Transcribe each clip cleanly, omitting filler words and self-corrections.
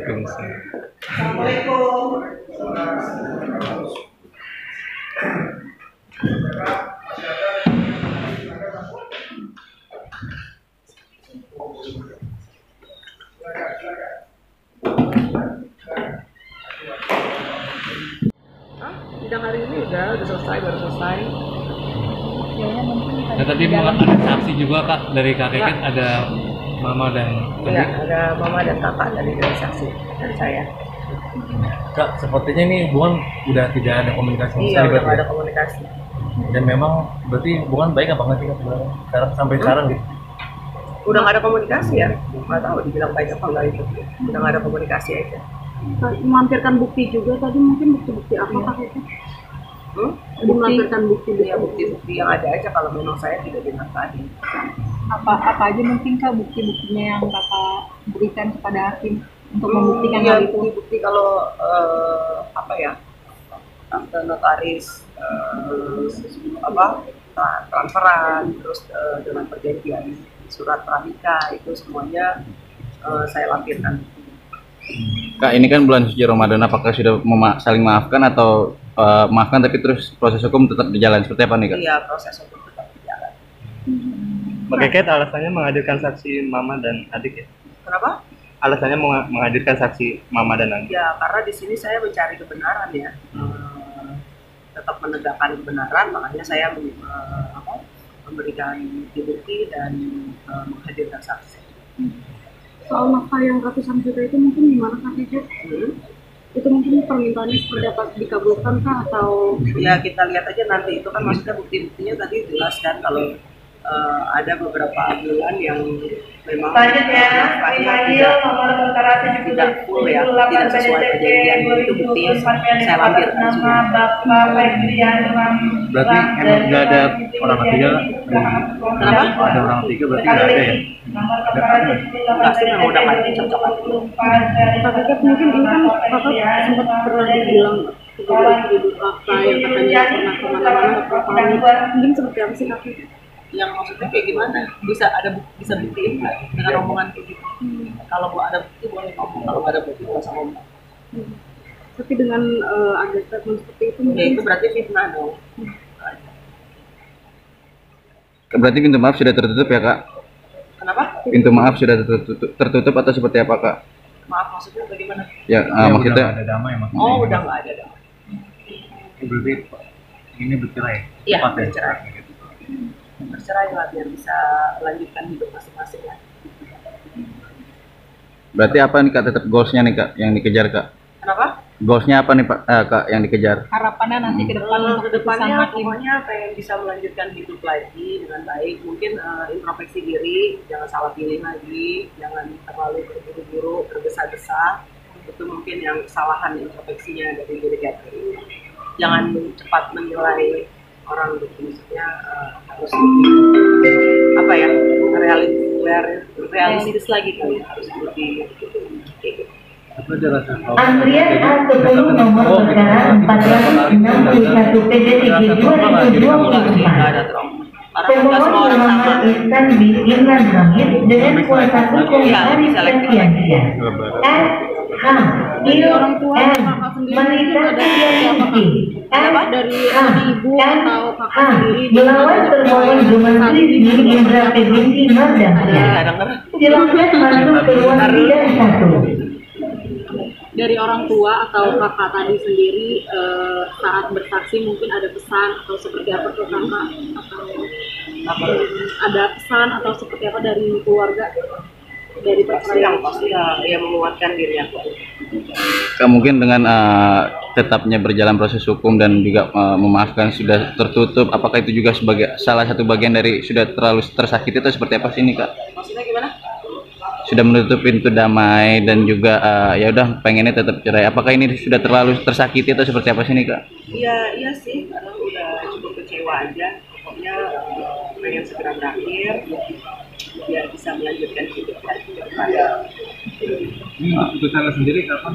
Waalaikumsalam. Assalamualaikum. Sidang hari ini udah selesai, baru selesai. Nah, tadi ada saksi juga Kak dari kakek kan ada mama dan Iya, ada mama dan kakak dari saksi dan saya. Kak, sepertinya ini hubungan udah tidak ada komunikasi sama Iya, sekali udah berarti nggak ya? ada komunikasi. Dan memang berarti hubungan baik apa enggak sih Kak sebenarnya? Sampai sekarang gitu. Udah nggak ada komunikasi ya? Nggak tahu dibilang baik apa enggak itu. Udah nggak ada komunikasi aja. Melampirkan bukti juga tadi, mungkin bukti-bukti apa Kak itu? Melampirkan bukti Ya, bukti-bukti yang ada aja kalau memang saya tidak dinasihati. apa aja mungkin Kak bukti-buktinya yang Kakak berikan kepada hakim untuk membuktikan hal itu? Bukti kalau apa ya, akte notaris, transferan, terus dengan perjanjian surat pranikah itu semuanya saya lampirkan. Kak, ini kan bulan suci Ramadan, apakah sudah saling maafkan atau maafkan tapi terus proses hukum tetap berjalan seperti apa nih Kak? Iya, proses hukum tetap berjalan. Makanya alasannya menghadirkan saksi mama dan adik ya? Kenapa? Alasannya menghadirkan saksi mama dan adik? Ya, karena di sini saya mencari kebenaran ya, tetap menegakkan kebenaran, makanya saya memberikan bukti dan menghadirkan saksi. Soal nafkah yang ratusan juta itu mungkin gimana Kak Cece? Itu mungkin permintaannya seperti apa, dikabulkan Kak atau? Ya, kita lihat aja nanti, itu kan maksudnya bukti-buktinya tadi jelas kan kalau ada beberapa bulan yang memang tidak full ya, tidak sesuai perjanjian, itu bukti saya lampirkan semua. Berarti emang nggak ada orang ketiga? Kenapa? Ada orang ketiga berarti nggak ada ya? Enggak sih, memang udah nggak cocok. Kak Cece, mungkin ini kan Kakak sempat pernah dibilang kepada ibu kakak yang katanya pernah kemana-mana atau mungkin seperti apa sih Kak Cece? Yang maksudnya kayak gimana? Bisa buktiin nggak dengan omongan kayak gitu? Kalau ada bukti boleh ngomong, kalau nggak ada bukti nggak usah ngomong. Tapi dengan ada statement seperti itu Ya, mungkin itu berarti fitnah dong. Berarti pintu maaf sudah tertutup ya Kak? Kenapa? Pintu maaf sudah tertutup atau seperti apa Kak? Maaf, maksudnya bagaimana? Ya, Ya, maksudnya udah nggak ada damai maksudnya. Oh, udah nggak ada dong. Berarti ini bercerai? Iya, Cepat ya? bercerai. Bercerai lah biar bisa melanjutkan hidup masing-masing ya. berarti apa nih Kak, tetap goalsnya nih Kak yang dikejar Kak? Kenapa? Goalsnya apa nih Pak Kak yang dikejar? harapannya nanti ke depan Ke untuk depannya keputusan hakim. pokoknya pengen bisa melanjutkan hidup lagi dengan baik. Mungkin introspeksi diri, jangan salah pilih lagi, jangan terlalu berburu-buru, tergesa-gesa. Itu mungkin yang kesalahan introspeksinya dari diri kita. Jangan cepat menilai orang gitu, maksudnya harus apa ya, realistis lagi kali, harus lebih gitu. Antrian A10 nomor perkara 461 PDTG 2024. Pemohon Muhammad Ihsan bin Imran Hamid dengan kuasa hukum Arif Setiadia. SH ILM Manita Tianisi. Dari ibu atau kakak sendiri Melawan termohon Jumanti bin Indra binti Mardhania. Silakan masuk ke ruang sidang 1. dari orang tua atau kakak tadi sendiri saat bersaksi mungkin ada pesan atau seperti apa ke kakak atau ada pesan atau seperti apa dari keluarga dari Yang pasti ya menguatkan diri aku. Kak, mungkin dengan tetapnya berjalan proses hukum dan juga memaafkan sudah tertutup, apakah itu juga sebagai salah satu bagian dari sudah terlalu tersakiti atau seperti apa sih ini Kak? Maksudnya gimana? Sudah menutup pintu damai dan juga ya udah pengennya tetap cerai. Apakah ini sudah terlalu tersakiti atau seperti apa sih ini Kak? Iya sih, karena udah cukup kecewa aja. Pokoknya pengen segera berakhir biar bisa melanjutkan hidup lagi kepada. Ini keputusan sendiri kapan?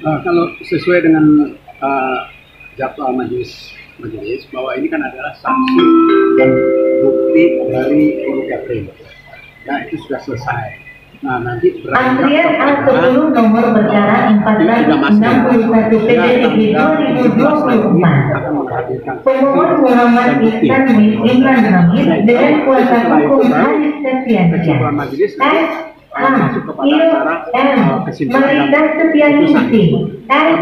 Kalau sesuai dengan jadwal majelis bahwa ini kan adalah saksi dan bukti dari Ibu Catherine. Ya, itu sudah selesai. Nah, nanti Antrian A10 nomor perkara 1461 PDTG 2024. Pemohon Muhammad Ihsan bin Imran Hamid dengan kuasa hukum Haris Septiansyah. S. H. IO M. Marita Septianingsih. S.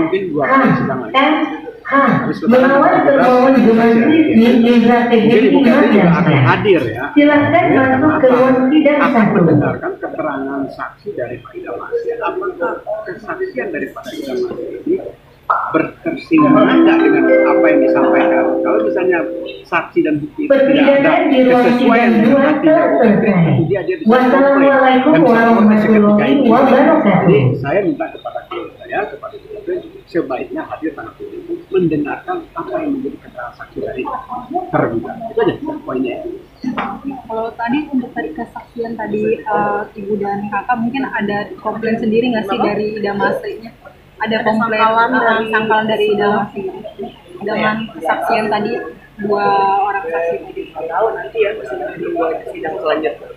H. Melawan termohon Jumanti Indra Tegeri akan hadir ya. Silakan masuk ke ruang sidang Akan 1. mendengarkan keterangan saksi dari Pak Idam Aziz. Apakah kesaksian dari Pak Idam Aziz ini berkesinambungan nggak dengan apa yang disampaikan? Kalau misalnya saksi dan bukti itu tidak ada Persidangan di ruang kesesuaian sidang dengan 2 hatinya, selesai. dia bisa Wassalamualaikum komplain dan bisa protes seketika warahmatullahi itu. wabarakatuh. Jadi saya minta kepada klien saya, kepada klien sebaiknya hadir tanggal itu mendengarkan apa yang menjadi keterangan saksi dari tergugat. Itu aja poinnya. Kalau tadi untuk tadi kesaksian tadi ibu dan kakak mungkin ada komplain sendiri nggak sih dari Idam Asrinya? Ada komplain sangkalan dari Idam Asri dengan kesaksian tadi dua orang saksi tadi. Tahu nanti ya sidang selanjutnya.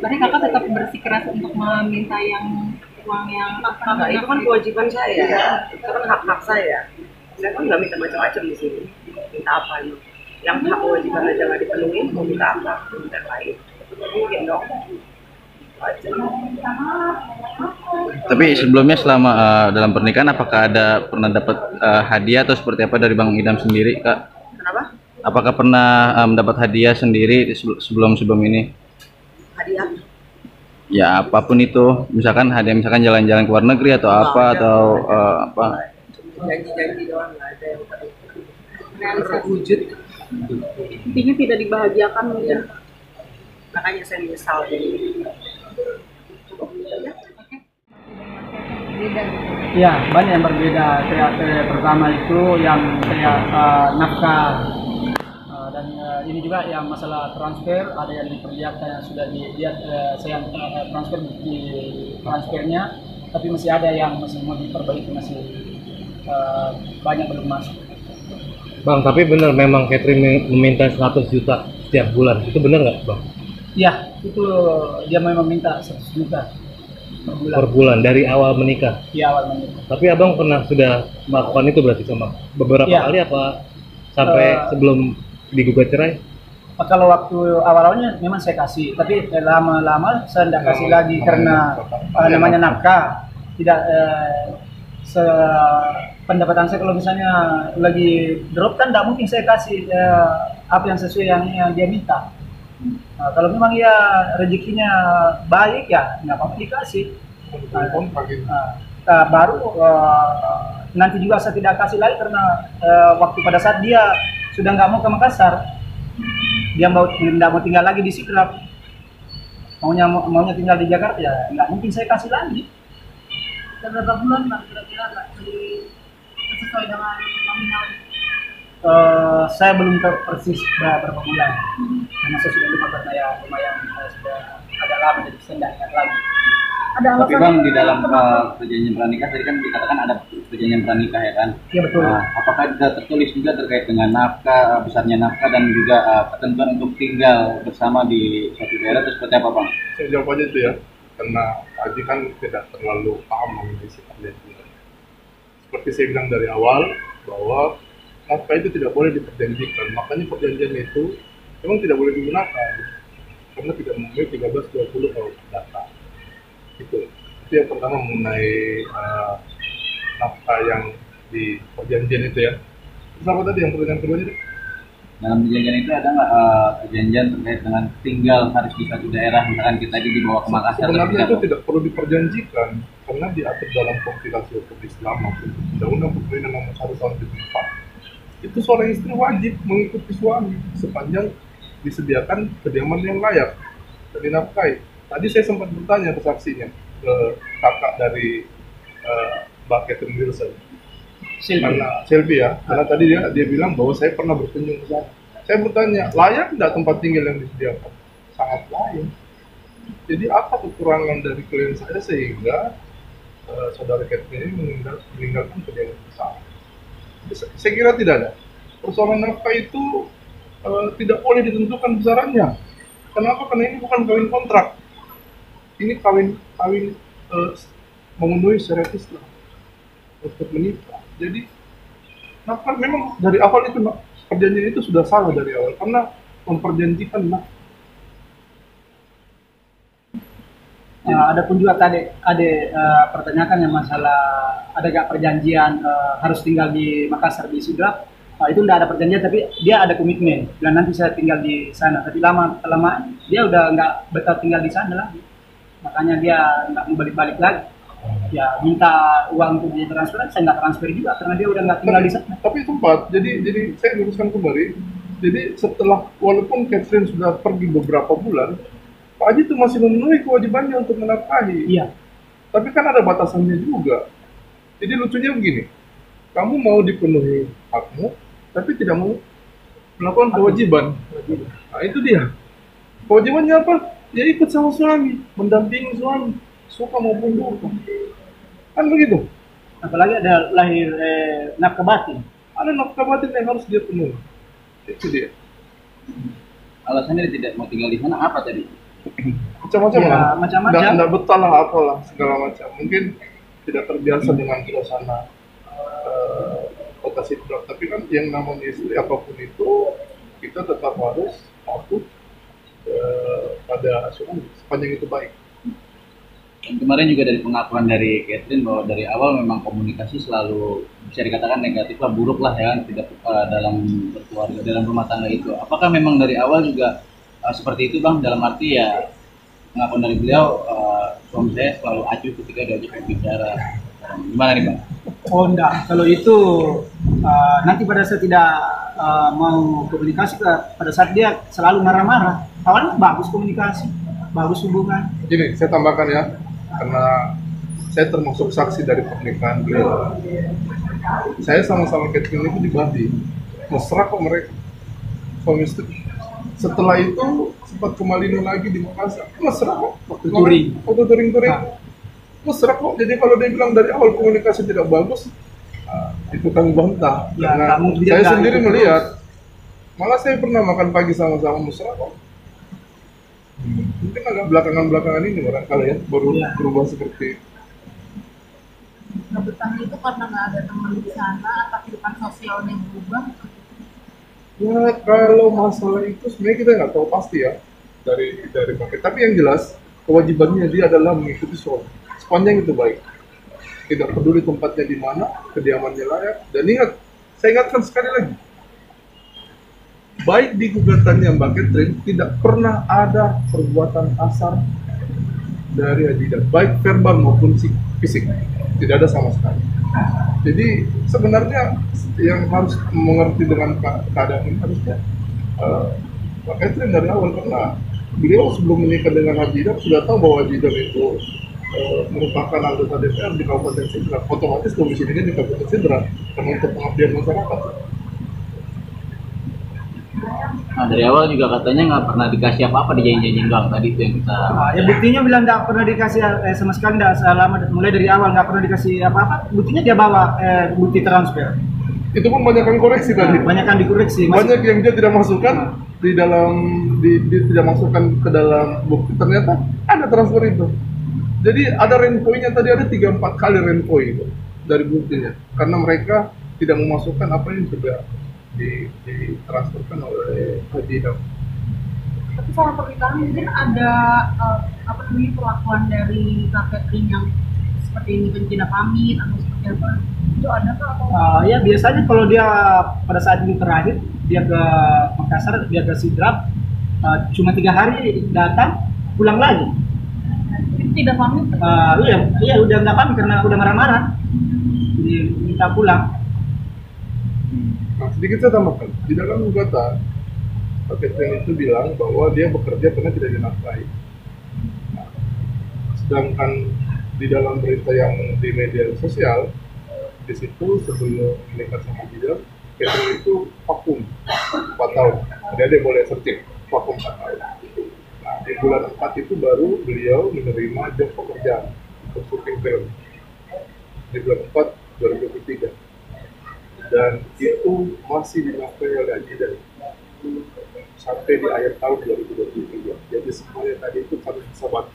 Berarti kakak tetap bersikeras untuk meminta yang uang yang Nah, itu kan kewajiban saya, itu kan hak-hak saya. Saya kan nggak minta macam-macam di sini. Minta apa nih? Yang hak kewajiban aja nggak dipenuhi, mau minta apa? Minta lain. Mungkin dong. Wajar. Tapi sebelumnya selama dalam pernikahan apakah ada pernah dapat hadiah atau seperti apa dari Bang Idam sendiri, Kak? Kenapa? Apakah pernah mendapat hadiah sendiri sebelum ini? Hadiah? Ya apapun itu, misalkan hadiah misalkan jalan-jalan ke luar negeri atau apa atau apa? Janji-janji doang, nggak ada yang wujud. Intinya tidak dibahagiakan mungkin. makanya saya menyesal. Ya, banyak yang berbeda. Pertama itu yang kayak nafkah dan ini juga yang masalah transfer, ada yang diperlihatkan yang sudah dilihat saya transfer di transfernya, tapi masih ada yang masih mau diperbaiki, masih banyak belum masuk. Bang, tapi benar memang Catherine meminta 100 juta setiap bulan, itu benar nggak, Bang? Ya, itu dia memang minta 100 juta Per bulan dari awal menikah. di awal menikah. Tapi abang pernah sudah melakukan itu berarti sama beberapa Ya. kali apa sampai sebelum digugat cerai? Kalau waktu awalnya memang saya kasih, tapi lama-lama saya tidak kasih lagi karena namanya nafkah tidak pendapatan saya. Kalau misalnya lagi drop kan tidak mungkin saya kasih apa yang sesuai yang dia minta. Nah, kalau memang ya rezekinya baik ya nggak apa-apa dikasih. Baru nanti juga saya tidak kasih lagi karena waktu pada saat dia sudah nggak mau ke Makassar, dia nggak mau tinggal lagi di Sidrap, maunya tinggal di Jakarta, ya nggak mungkin saya kasih lagi. Berapa bulan Bang kira-kira nggak sesuai dengan nominal? Saya belum tahu persis berapa bulan, karena saya sudah lupa karena ya lumayan sudah agak lama jadi saya tidak ingat lagi. Ada Tapi alasan Bang di dalam perjanjian pranikah tadi kan dikatakan ada perjanjian pranikah ya kan? Iya betul. Nah, apakah sudah tertulis juga terkait dengan nafkah, besarnya nafkah dan juga ketentuan untuk tinggal bersama di suatu daerah itu seperti apa, Bang? Saya jawab aja itu ya, karena tadi kan tidak terlalu paham mengenai sifat perjanjian. Seperti saya bilang dari awal bahwa nafkah itu tidak boleh diperjanjikan, makanya perjanjian itu memang tidak boleh digunakan karena tidak memenuhi 1320 kalau data. Itu yang pertama mengenai nafkah yang di perjanjian itu ya. Terus apa tadi yang pertanyaan kedua itu? Dalam perjanjian itu ada nggak perjanjian terkait dengan tinggal harus di satu daerah, misalkan kita dibawa ke Makassar? Sebenarnya itu tidak perlu diperjanjikan karena diatur dalam kompilasi hukum Islam maupun Undang-Undang Perkawinan Nomor 1 Tahun 2004. Itu seorang istri wajib mengikuti suami sepanjang disediakan kediaman yang layak dan dinafkahi. Tadi saya sempat bertanya ke saksinya, ke kakak dari Mbak Catherine Wilson, Selvi ya, karena tadi dia bilang bahwa saya pernah berkunjung ke sana. Saya bertanya, layak tidak tempat tinggal yang disediakan? Sangat layak. Jadi apa kekurangan dari klien saya sehingga saudara Catherine ini meninggalkan kediaman bersama? Saya kira tidak ada. Persoalan nafkah itu tidak boleh ditentukan besarannya. Kenapa? Karena ini bukan kawin kontrak. ini kawin memenuhi syarat Islam untuk menikah. Jadi nafkah memang dari awal itu perjanjian itu sudah salah dari awal karena memperjanjikan nafkah. Ada pun juga tadi ada pertanyakan yang masalah ada gak perjanjian harus tinggal di Makassar di Sidrap. Itu tidak ada perjanjian tapi dia ada komitmen dan nanti saya tinggal di sana, tapi lama dia udah nggak betah tinggal di sana lagi, makanya dia nggak mau balik lagi. Ya minta uang untuk dia transfer, saya nggak transfer juga karena dia udah nggak tinggal di sana. Tapi tempat jadi saya luruskan kembali, jadi setelah walaupun Catherine sudah pergi beberapa bulan, Pak Haji itu masih memenuhi kewajibannya untuk menafkahi. Iya. Tapi kan ada batasannya juga. Jadi lucunya begini, kamu mau dipenuhi hakmu, tapi tidak mau melakukan kewajiban. Nah itu dia. Kewajibannya apa? Ya ikut sama suami, mendampingi suami, suka maupun duka. Kan begitu. Apalagi ada lahir nafkah batin. Ada nafkah batin yang harus dia penuhi. Itu dia. Alasannya dia tidak mau tinggal di sana apa tadi? Macam-macam Ya, lah. macam-macam. Nggak betah lah, apalah segala macam. Mungkin tidak terbiasa dengan suasana kota Sidrap. Tapi kan yang namanya istri apapun itu kita tetap harus patuh pada suami sepanjang itu baik. Dan kemarin juga dari pengakuan dari Catherine bahwa dari awal memang komunikasi selalu bisa dikatakan negatif lah, buruk lah ya kan, tidak dalam berkeluarga, dalam rumah tangga itu. Apakah memang dari awal juga seperti itu Bang, dalam arti ya pengakuan dari beliau suami saya selalu acuh ketika diajak berbicara. Gimana nih Bang? Oh enggak, kalau itu nanti pada saat tidak mau komunikasi, pada saat dia selalu marah-marah. Awalnya bagus komunikasi, bagus hubungan. Gini, saya tambahkan ya, karena saya termasuk saksi dari pernikahan beliau. Saya sama-sama Catherine itu di Bali, mesra kok mereka, suami istri. Setelah itu sempat kembali lagi di Makassar, mesra kok. Waktu touring. Mesra kok. Jadi kalau dia bilang dari awal komunikasi tidak bagus, itu kami bantah. Ya, Karena kamu saya bilang sendiri itu melihat, malah saya pernah makan pagi sama-sama mesra kok. Mungkin agak belakangan ini barangkali ya baru berubah seperti itu. Nggak itu karena nggak ada teman di sana atau kehidupan sosialnya berubah? Ya kalau masalah itu sebenarnya kita nggak tahu pasti ya dari paket. Tapi yang jelas kewajibannya dia adalah mengikuti suami sepanjang itu baik. Tidak peduli tempatnya di mana, kediamannya layak. Dan ingat, saya ingatkan sekali lagi, baik di gugatannya Mbak Catherine tidak pernah ada perbuatan kasar dari Haji, baik verbal maupun fisik, tidak ada sama sekali. Jadi sebenarnya yang harus mengerti dengan keadaan ini harusnya Mbak Catherine dari awal, karena beliau sebelum menikah dengan Haji sudah tahu bahwa Haji itu merupakan anggota DPR di Kabupaten Sidrap. Otomatis domisilinya di Kabupaten Sidrap karena untuk pengabdian masyarakat. Nah dari awal juga katanya nggak pernah dikasih apa-apa, dijanjiin Bang tadi itu yang kita. Ya buktinya bilang nggak pernah dikasih sama sekali, nggak selama mulai dari awal nggak pernah dikasih apa-apa. Buktinya dia bawa bukti transfer. Itu pun banyak yang koreksi tadi. Banyak yang dikoreksi. Banyak yang dia tidak masukkan di dalam dia tidak masukkan ke dalam bukti, ternyata ada transfer itu. Jadi ada renpoinya tadi, ada 3-4 kali renpoi itu dari buktinya, karena mereka tidak memasukkan apa yang sudah ditransferkan oleh Haji. Tapi soal pernikahan mungkin ada perlakuan dari Kak Catherine yang seperti ini, tidak pamit atau seperti apa? Itu ada kah? Ya biasanya kalau dia pada saat ini terakhir dia ke Makassar, dia ke Sidrap, cuma 3 hari datang, pulang lagi. Tidak pamit? Iya udah nggak pamit karena udah marah-marah. Jadi minta pulang. Nah, sedikit saya tambahkan, di dalam gugatan Pak Catherine itu bilang bahwa dia bekerja karena tidak dinafkahi. Nah, sedangkan di dalam berita yang di media sosial, di situ sebelum menikah sama dia, Catherine itu vakum 4 tahun. Dia boleh searching vakum 4 tahun. Nah, di bulan 4 itu baru beliau menerima job pekerjaan untuk syuting film. Di bulan 4 2023. Dan itu masih dinafkahi oleh Haji sampai di akhir tahun 2023. Jadi semuanya tadi itu harus disabat.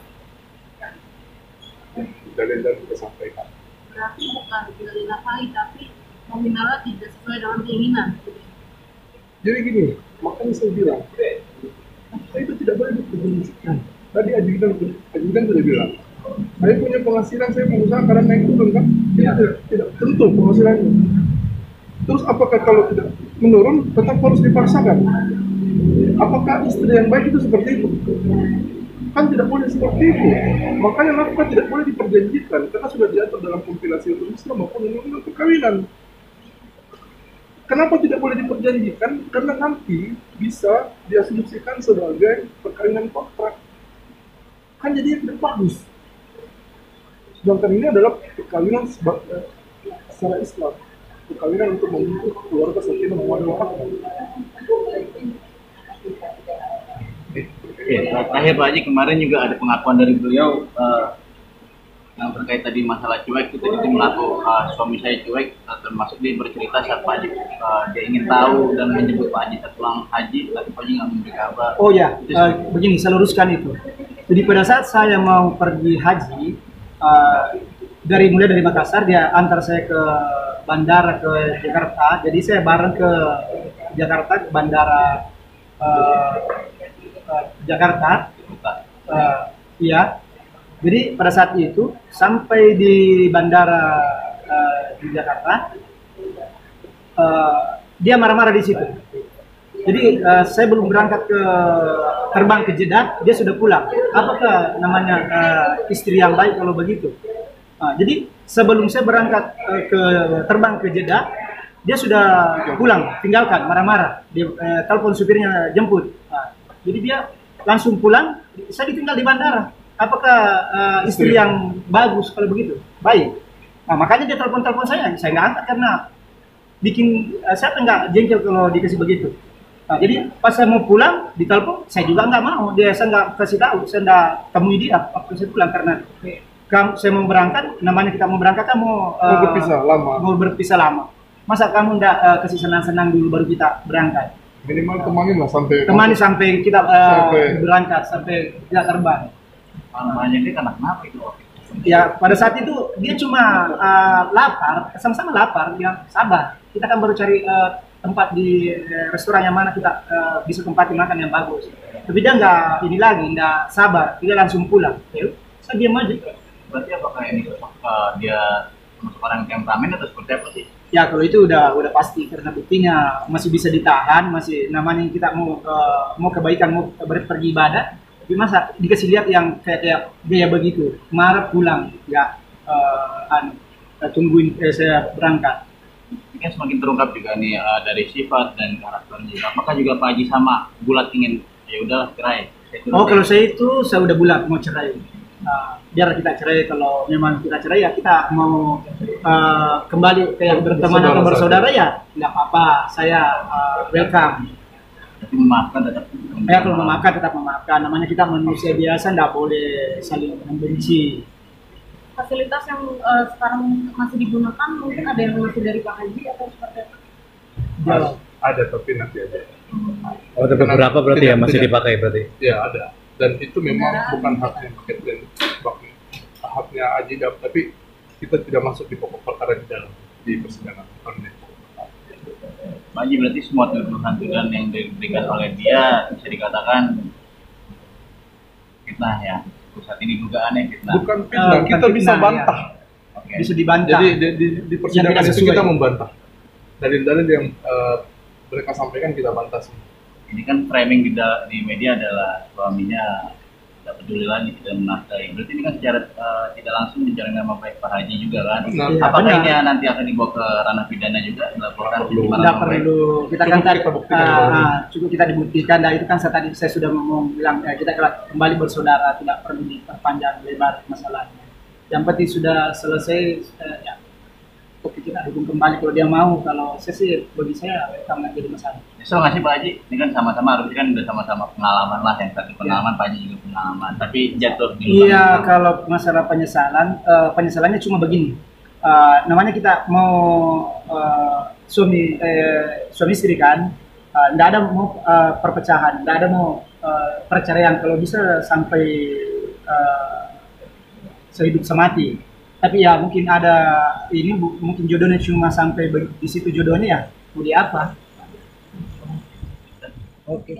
dan kita sampaikan. Berarti bukan tidak dinafkahi, tapi nominalnya tidak sesuai dengan keinginan. Jadi gini, makanya saya bilang, saya itu tidak boleh diperjeniskan. Tadi ajudan sudah bilang, saya punya penghasilan, saya pengusaha karena naik turun kan? Tidak tentu penghasilannya. Terus apakah kalau tidak menurun, tetap harus dipaksakan? Apakah istri yang baik itu seperti itu? Kan tidak boleh seperti itu. Makanya nafkah tidak boleh diperjanjikan, karena sudah diatur dalam kompilasi hukum Islam maupun undang-undang perkawinan. Kenapa tidak boleh diperjanjikan? Karena nanti bisa diasumsikan sebagai perkawinan kontrak. Kan jadinya tidak bagus. Sedangkan ini adalah perkawinan secara Islam. Perkawinan untuk membentuk keluarga sakinah mawaddah warahmah. Terakhir Pak Haji, kemarin juga ada pengakuan dari beliau yang terkait tadi masalah cuek, itu mengaku suami saya cuek, termasuk dia bercerita saat Pak Haji dia ingin tahu dan menyebut Pak Haji pulang haji, tapi Pak Haji nggak memberi kabar. Oh ya, begini saya luruskan itu. Jadi pada saat saya mau pergi haji, mulai dari Makassar, dia antar saya ke bandara ke Jakarta. Jadi saya bareng ke Jakarta, ke bandara Jakarta. Iya. Jadi pada saat itu sampai di bandara di Jakarta, dia marah-marah di situ. Jadi saya belum berangkat terbang ke Jeddah, dia sudah pulang. Apakah namanya istri yang baik kalau begitu? Jadi sebelum saya berangkat terbang ke Jeddah, dia sudah pulang, tinggalkan, marah-marah. Dia telepon supirnya jemput. Jadi dia langsung pulang, saya ditinggal di bandara. Apakah istri yang bagus kalau begitu? Baik. Nah, makanya dia telepon saya nggak angkat karena bikin saya nggak jengkel kalau dikasih begitu. Nah, jadi pas saya mau pulang ditelepon, saya juga nggak mau. Saya nggak kasih tahu, saya nggak temui dia waktu saya pulang karena saya mau berangkat, namanya kita mau berangkat kan mau berpisah lama. Masa kamu nggak kasih senang-senang dulu baru kita berangkat? Minimal temani sampai kita berangkat, sampai kita terbang. Namanya dia kenapa itu? Ya pada saat itu dia cuma lapar, sama-sama lapar, dia sabar. Kita kan baru cari tempat di restoran yang mana kita bisa tempati makan yang bagus. Tapi dia nggak sabar, dia langsung pulang. Ya, saya diam aja. Berarti apakah ini dia termasuk orang temperamen atau seperti apa sih? Ya kalau itu udah pasti karena buktinya masih bisa ditahan, masih namanya kita mau kebaikan, mau pergi ibadah. Tapi masa dikasih lihat yang kayak gaya begitu, marah pulang, ya tungguin saya berangkat. Ini kan semakin terungkap juga nih dari sifat dan karakternya. Apakah juga Pak Haji sama bulat ingin ya udahlah cerai? Kalau saya itu saya udah bulat mau cerai. Biar kita cerai, kalau memang kita cerai ya kita mau kembali kayak berteman atau bersaudara ya nggak apa-apa, saya welcome. Tapi memaafkan tetap. Ya kalau memaafkan tetap memaafkan. Namanya kita manusia biasa, nggak boleh saling membenci. Fasilitas yang sekarang masih digunakan mungkin ada yang masih dari Pak Haji atau seperti apa? Ada, tapi nanti ada. Oh, ada beberapa berarti ya masih dipakai berarti? Ya ada. Dan itu memang bukan haknya Catherine, haknya Haji, tapi kita tidak masuk di pokok perkara di dalam di persidangan. Pak Haji, berarti semua tuduhan-tuduhan yang diberikan oleh dia bisa dikatakan fitnah ya? Saat ini dugaannya fitnah. Bukan fitnah, kita bisa bantah. Ya. Okay. Bisa dibantah. Jadi di persidangan itu kita membantah. Dalil-dalil yang mereka sampaikan kita bantah semua. Ini kan framing di media adalah suaminya tidak peduli lagi, tidak menafkahi. Berarti ini kan secara tidak langsung menjalin nama baik Pak Haji juga kan? Apakah ini nanti akan dibawa ke ranah pidana juga? Dilaporkan? Tidak perlu. Kita kan tadi cukup kita dibuktikan. Dan itu kan saya sudah mau bilang kita kembali bersaudara, tidak perlu diperpanjang lebar masalahnya. Yang penting sudah selesai. Oke, kita dukung kembali kalau dia mau. Kalau saya sih bagi saya nggak jadi masalah. So nggak sih Pak Haji? Ini kan sama-sama harusnya kan udah sama-sama pengalaman lah, yang satu pengalaman, Pak Haji juga pengalaman. Tapi jatuh di lubang. Iya, kalau masalah penyesalannya cuma begini. Namanya kita mau suami istri kan, nggak ada mau perpecahan, nggak ada mau perceraian. Kalau bisa sampai sehidup semati. Tapi ya mungkin ada ini mungkin jodohnya cuma sampai di situ jodohnya ya. Mau di apa? Oke.